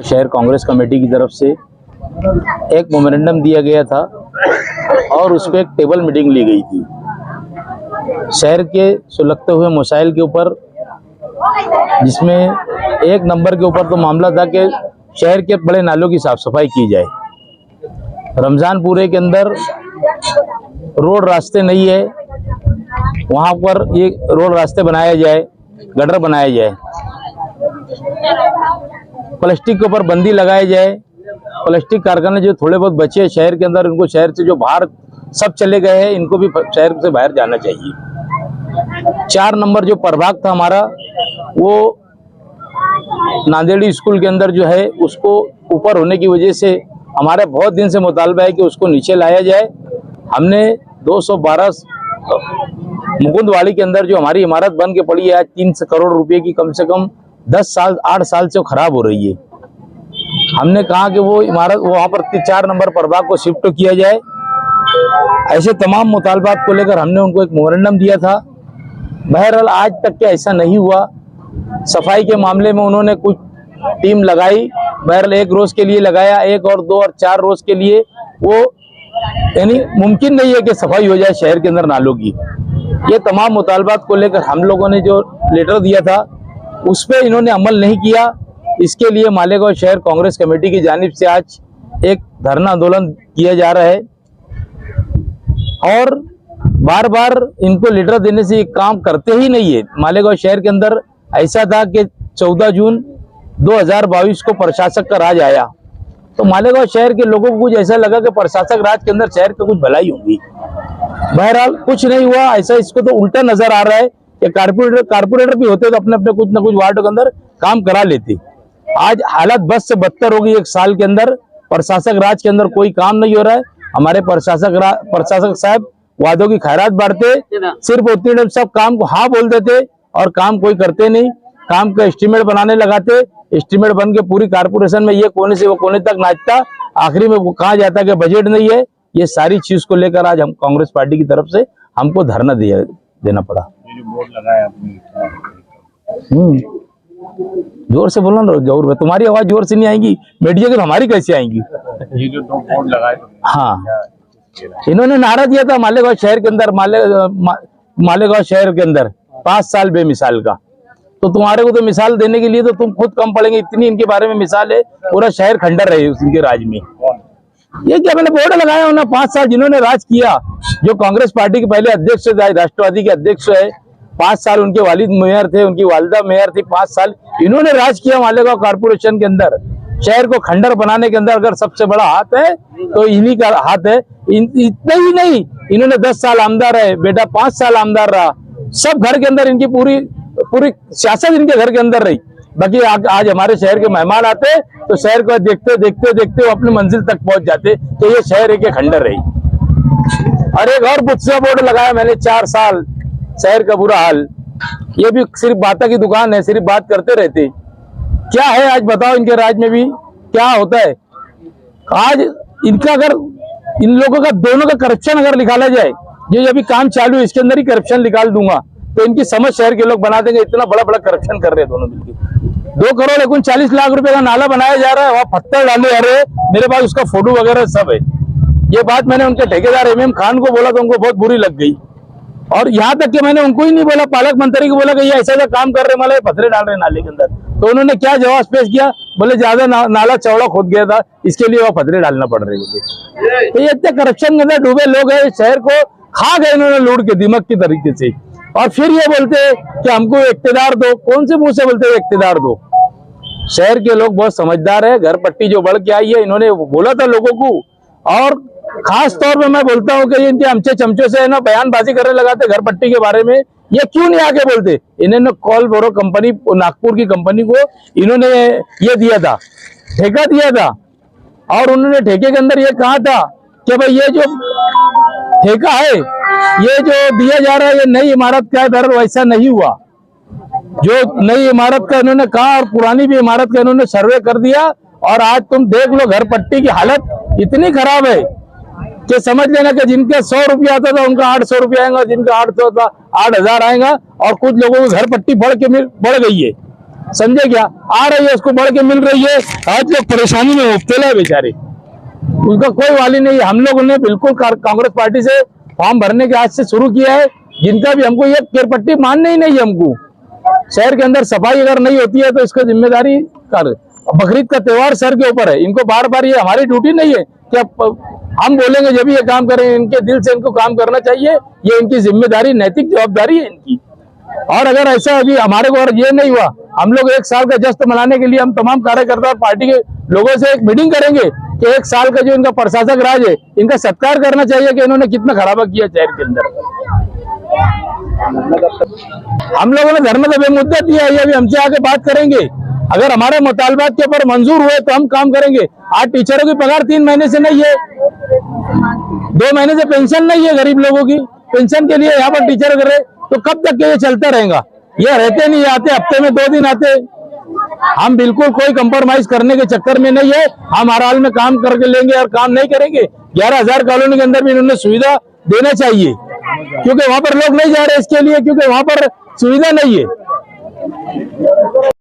शहर कांग्रेस कमेटी की तरफ से एक मेमोरेंडम दिया गया था और उस पर एक टेबल मीटिंग ली गई थी। शहर के सुलगते हुए मसाइल के ऊपर, जिसमें एक नंबर के ऊपर तो मामला था कि शहर के बड़े नालों की साफ सफाई की जाए। रमजानपुरे के अंदर रोड रास्ते नहीं है, वहाँ पर ये रोड रास्ते बनाया जाए, गटर बनाया जाए, प्लास्टिक के ऊपर बंदी लगाई जाए। प्लास्टिक कारखाने जो थोड़े बहुत बचे हैं शहर के अंदर, इनको शहर से जो बाहर सब चले गए हैं, इनको भी शहर से बाहर जाना चाहिए। 4 नंबर जो प्रभाग था हमारा, वो नांदेड़ी स्कूल के अंदर जो है उसको ऊपर होने की वजह से हमारे बहुत दिन से मुतालबा है कि उसको नीचे लाया जाए। हमने 212 मुकुंदवाड़ी के अंदर जो हमारी इमारत बन के पड़ी है आज 3 करोड़ रुपए की, कम से कम 10 साल 8 साल से खराब हो रही है। हमने कहा कि वो इमारत वहाँ पर 4 नंबर प्रभाग को शिफ्ट किया जाए। ऐसे तमाम मुतालबात को लेकर हमने उनको एक मेमोरेंडम दिया था। बहरहाल आज तक के ऐसा नहीं हुआ। सफाई के मामले में उन्होंने कुछ टीम लगाई, बहरहाल 1 रोज के लिए लगाया, 1 और 2 और 4 रोज के लिए वो, यानी मुमकिन नहीं है कि सफाई हो जाए शहर के अंदर नालों की। ये तमाम मुतालबात को लेकर हम लोगों ने जो लेटर दिया था उस पर इन्होंने अमल नहीं किया। इसके लिए मालेगांव शहर कांग्रेस कमेटी की जानिब से आज एक धरना आंदोलन किया जा रहा है और बार बार इनको लेटर देने से ये काम करते ही नहीं है। मालेगांव शहर के अंदर ऐसा था कि 14 जून 2022 को प्रशासक का राज आया, तो मालेगांव शहर के लोगों को कुछ ऐसा लगा कि प्रशासक राज के अंदर शहर की कुछ भलाई होगी। बहरहाल कुछ नहीं हुआ। ऐसा इसको तो उल्टा नजर आ रहा है कि कारपोरेटर भी होते तो अपने अपने कुछ ना कुछ वार्डों के अंदर काम करा लेते। आज हालत बस से बदतर हो गई। 1 साल के अंदर प्रशासक राज के अंदर कोई काम नहीं हो रहा है। हमारे प्रशासक साहब वादों की खैरात बांटते, सिर्फ उतने सब काम को हाँ बोल देते और काम कोई करते नहीं। काम का एस्टीमेट बनाने लगाते, एस्टीमेट बन के पूरी कारपोरेशन में ये कोने से वो कोने तक नाचता, आखिरी में वो कहा जाता कि बजट नहीं है। ये सारी चीज को लेकर आज हम कांग्रेस पार्टी की तरफ से हमको धरना देना पड़ा। बोर्ड लगाया अपनी, जोर से बोलो ना, जोर, तुम्हारी आवाज जोर से नहीं आएगी, मीडिया की तो हमारी कैसे आएंगी। ये जो 2 बोर्ड लगाए, हाँ, इन्होंने नारा दिया था मालेगांव शहर के अंदर, मालेगांव शहर के अंदर 5 साल बेमिसाल का। तो तुम्हारे को तो मिसाल देने के लिए तो तुम खुद कम पड़ेंगे, इतनी इनके बारे में मिसाल है। पूरा शहर खंडर रहे उनके राज में। ये क्या मैंने बोर्ड लगाया उन्होंने 5 साल जिन्होंने राज किया, जो कांग्रेस पार्टी के पहले अध्यक्ष थे, राष्ट्रवादी के अध्यक्ष है। 5 साल उनके वालिद मेयर थे, उनकी वालिदा मेयर थी। 5 साल इन्होंने राज किया मालेगांव कारपोरेशन के अंदर। शहर को खंडर बनाने के अंदर अगर सबसे बड़ा हाथ है तो इन्हीं का हाथ है। इतना ही नहीं, इन्होंने 10 साल आमदार है, बेटा 5 साल आमदार रहा। सब घर के अंदर इनकी पूरी सियासत इनके घर के अंदर रही। बाकी आज हमारे शहर के मेहमान आते तो शहर को देखते देखते देखते वो अपनी मंजिल तक पहुंच जाते। तो ये शहर एक खंडर रही। और एक और बुत्सिया बोर्ड लगाया मैंने 4 साल, शहर का बुरा हाल। ये भी सिर्फ बातों की दुकान है, सिर्फ बात करते रहते। क्या है आज बताओ, इनके राज में भी क्या होता है। आज इनका अगर इन लोगों का दोनों का करप्शन अगर निकाला जाए, जो अभी काम चालू है इसके अंदर ही करप्शन निकाल दूंगा तो इनकी समझ शहर के लोग बना देंगे। इतना बड़ा बड़ा करप्शन कर रहे हैं दोनों मिलकर। 2 करोड़ 39 लाख रुपए का नाला बनाया जा रहा है, वहां पत्थर डाले जा रहे हैं। मेरे पास उसका फोटो वगैरह सब है। ये बात मैंने उनके ठेकेदार MM खान को बोला तो उनको बहुत बुरी लग गई। और यहाँ तक कि मैंने उनको ही नहीं बोला, पालक मंत्री को बोला कि ये ऐसा काम कर रहे, मतलब पत्थरे डाल रहे नाले के अंदर। तो उन्होंने क्या जवाब पेश किया, बोले ज्यादा नाला चौड़ा खोद गया था, इसके लिए वह पत्थरे डालना पड़ रहे थे। तो ये इतने करप्शन के अंदर डूबे लोग हैं, शहर को खा गए इन्होंने लूट के दिमाग की तरीके से। और फिर ये बोलते कि हमको इख्तियार दो। कौन से मुंह से बोलते हैं इख्तियार दो? शहर के लोग बहुत समझदार है। घर पट्टी जो बढ़ के आई है, इन्होंने बोला था लोगों को। और खास तौर पे मैं बोलता हूँ कि इनके अमचे चमचों से ना बयानबाजी करने लगाते घर पट्टी के बारे में। ये क्यों नहीं आके बोलते? इन्होंने कॉल बोरो कंपनी, नागपुर की कंपनी को इन्होंने ये दिया था, ठेका दिया था। और उन्होंने ठेके के अंदर ये कहा था कि भाई ये जो ठेका है, ये जो दिया जा रहा है, ये नई इमारत का है। दरअसल वैसा नहीं हुआ। जो नई इमारत का इन्होंने कहा और पुरानी भी इमारत का इन्होंने सर्वे कर दिया। और आज तुम देख लो घर पट्टी की हालत इतनी खराब है कि समझ लेना कि जिनके 100 रुपया आता था उनका 800 रुपया आएगा, जिनका 800 था 8000 आएगा। और कुछ लोगों को घर पट्टी बढ़ गई है। समझे क्या? आ रही है, उसको बढ़ के मिल रही है, आज लोग परेशानी में मुब्तला है बेचारे, उनका कोई वाली नहीं है। हम लोगों ने बिल्कुल कांग्रेस पार्टी से फॉर्म भरने के आज से शुरू किया है, जिनका भी हमको ये केरपट्टी मानना ही नहीं है। हमको शहर के अंदर सफाई अगर नहीं होती है तो इसका जिम्मेदारी कर, बकरीद का त्योहार सर के ऊपर है, इनको बार बार, ये हमारी ड्यूटी नहीं है कि हम बोलेंगे जब ये काम करें, इनके दिल से इनको काम करना चाहिए, ये इनकी जिम्मेदारी, नैतिक जवाबदारी है इनकी। और अगर ऐसा अभी हमारे को और ये नहीं हुआ, हम लोग 1 साल का जश्न मनाने के लिए हम तमाम कार्यकर्ता और पार्टी के लोगों से एक मीटिंग करेंगे कि 1 साल का जो इनका प्रशासक राज है, इनका सत्कार करना चाहिए कि इन्होंने कितना खराबा किया शहर के अंदर। हम लोगों ने धरना का बेमुद्दत दिया है, अभी हमसे आके बात करेंगे, अगर हमारे मुतालबात के ऊपर मंजूर हुए तो हम काम करेंगे। आज टीचरों की पगार 3 महीने से नहीं है, 2 महीने से पेंशन नहीं है, गरीब लोगों की पेंशन के लिए यहाँ पर टीचर कर रहे, तो कब तक ये चलता रहेगा? ये रहते नहीं, आते हफ्ते में 2 दिन आते। हम बिल्कुल कोई कंप्रोमाइज करने के चक्कर में नहीं है, हम हर हाल में काम करके लेंगे और काम नहीं करेंगे। 11,000 कॉलोनी के अंदर भी इन्होंने सुविधा देना चाहिए, क्योंकि वहां पर लोग नहीं जा रहे इसके लिए, क्योंकि वहां पर सुविधा नहीं है।